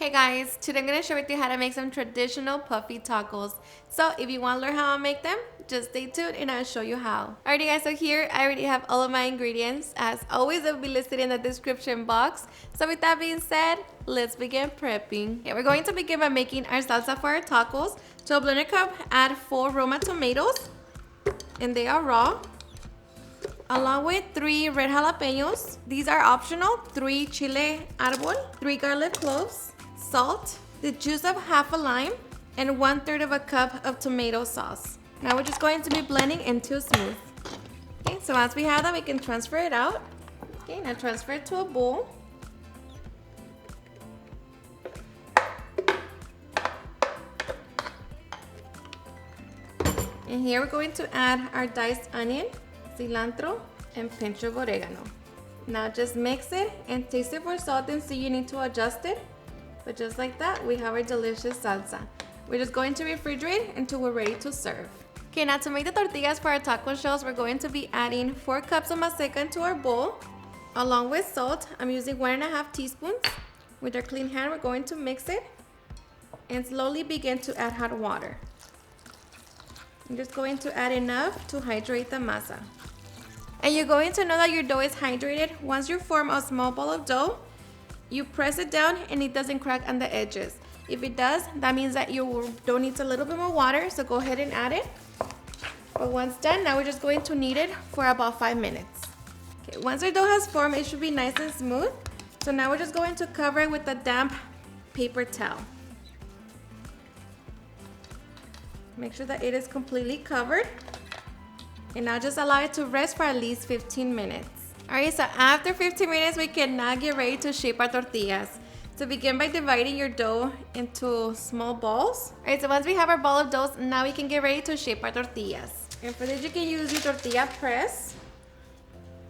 Hey guys, today I'm going to share with you how to make some traditional puffy tacos. So if you want to learn how I make them, just stay tuned and I'll show you how. Alrighty guys, so here I already have all of my ingredients. As always, they'll be listed in the description box. So with that being said, let's begin prepping. Okay, we're going to begin by making our salsa for our tacos. To a blender cup, add 4 Roma tomatoes, and they are raw, along with 3 red jalapenos. These are optional. 3 chile árbol, 3 garlic cloves, salt, the juice of half a lime, and 1/3 of a cup of tomato sauce. Now we're just going to be blending until smooth. Okay, so once we have that, we can transfer it out. Okay, now transfer it to a bowl. And here we're going to add our diced onion, cilantro, and pinch of oregano. Now just mix it and taste it for salt and see you need to adjust it. But just like that, we have our delicious salsa. We're just going to refrigerate until we're ready to serve. Okay, now to make the tortillas for our taco shells, we're going to be adding 4 cups of maseca into our bowl, along with salt. I'm using 1.5 teaspoons. With our clean hand, we're going to mix it and slowly begin to add hot water. I'm just going to add enough to hydrate the masa. And you're going to know that your dough is hydrated once you form a small ball of dough. You press it down and it doesn't crack on the edges. If it does, that means that your dough needs a little bit more water, so go ahead and add it. But once done, now we're just going to knead it for about 5 minutes. Okay, once our dough has formed, it should be nice and smooth. So now we're just going to cover it with a damp paper towel. Make sure that it is completely covered. And now just allow it to rest for at least 15 minutes. Alright, so after 15 minutes, we can now get ready to shape our tortillas. So begin by dividing your dough into small balls. Alright, so once we have our ball of dough, now we can get ready to shape our tortillas. And for this, you can use your tortilla press.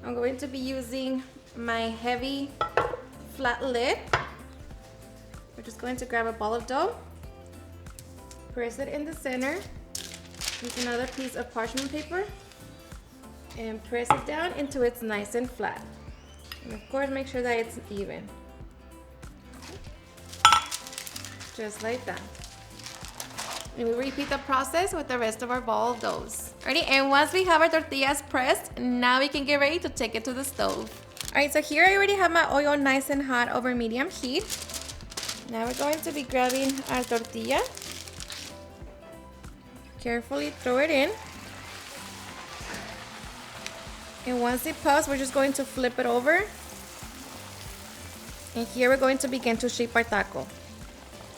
I'm going to be using my heavy flat lid. We're just going to grab a ball of dough, press it in the center, use another piece of parchment paper, and press it down until it's nice and flat. And of course, make sure that it's even. Just like that. And we repeat the process with the rest of our ball of doughs. Alrighty, and once we have our tortillas pressed, now we can get ready to take it to the stove. Alright, so here I already have my oil nice and hot over medium heat. Now we're going to be grabbing our tortilla. Carefully throw it in. And once it puffs, we're just going to flip it over. And here we're going to begin to shape our taco.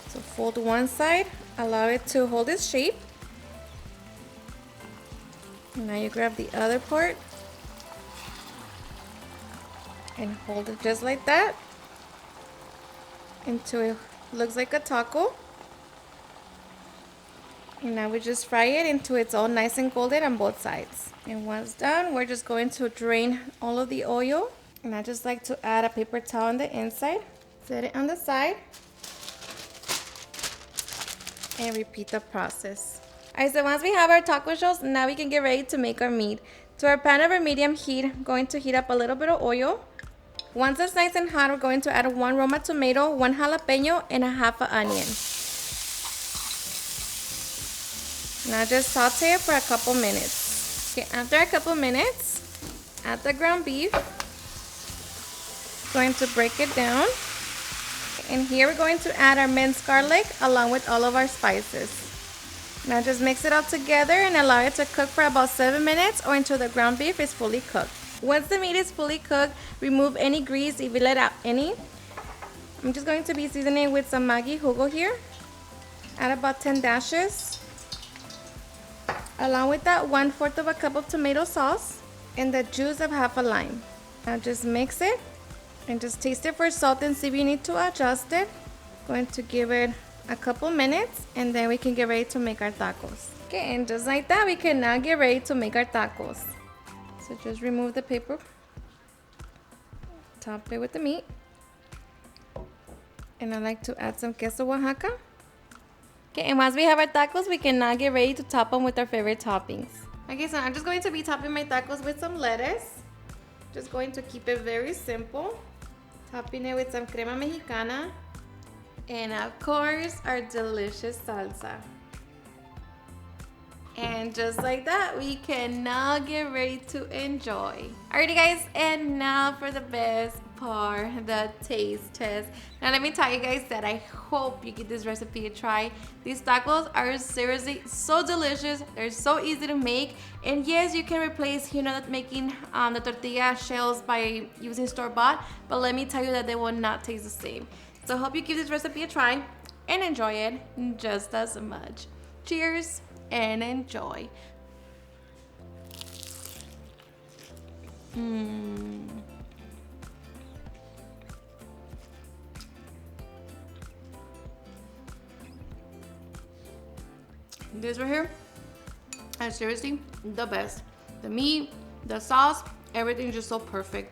So fold one side, allow it to hold its shape. And now you grab the other part and hold it just like that until it looks like a taco. And now we just fry it until it's all nice and golden on both sides. And once done, we're just going to drain all of the oil. And I just like to add a paper towel on the inside. Set it on the side. And repeat the process. Alright, so once we have our taco shells, now we can get ready to make our meat. To our pan over medium heat, I'm going to heat up a little bit of oil. Once it's nice and hot, we're going to add 1 Roma tomato, 1 jalapeno, and a half an onion. Now just saute it for a couple minutes. Okay, after a couple minutes, add the ground beef. Going to break it down. And here we're going to add our minced garlic along with all of our spices. Now just mix it all together and allow it to cook for about 7 minutes or until the ground beef is fully cooked. Once the meat is fully cooked, remove any grease if you let out any. I'm just going to be seasoning with some Maggi jugo here. Add about 10 dashes. Along with that, 1/4 of a cup of tomato sauce and the juice of half a lime. Now just mix it and just taste it for salt and see if you need to adjust it. Going to give it a couple minutes and then we can get ready to make our tacos. Okay, and just like that, we can now get ready to make our tacos. So just remove the paper, top it with the meat. And I like to add some queso Oaxaca. Okay, and once we have our tacos, we can now get ready to top them with our favorite toppings. Okay, so I'm just going to be topping my tacos with some lettuce. Just going to keep it very simple. Topping it with some crema mexicana, And of course, our delicious salsa. And just like that, we can now get ready to enjoy. Alrighty guys, and now for the best part, the taste test. Now let me tell you guys that I hope you give this recipe a try. These tacos are seriously so delicious. They're so easy to make. And yes, you can replace, making the tortilla shells by using store-bought. But let me tell you that they will not taste the same. So I hope you give this recipe a try and enjoy it just as much. Cheers and enjoy. This right here is seriously the best. The meat, the sauce, everything is just so perfect.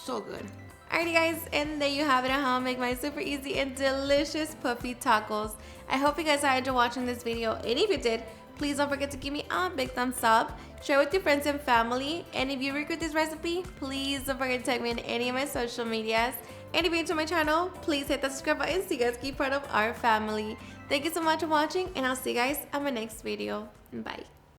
So good. Alrighty guys, and there you have it at home. Make my super easy and delicious puffy tacos. I hope you guys enjoyed watching this video, and if you did, please don't forget to give me a big thumbs up, share with your friends and family, and if you regret this recipe, please don't forget to tag me in any of my social medias. And if you're new to my channel, please hit that subscribe button so you guys keep part of our family. Thank you so much for watching, and I'll see you guys on my next video. Bye.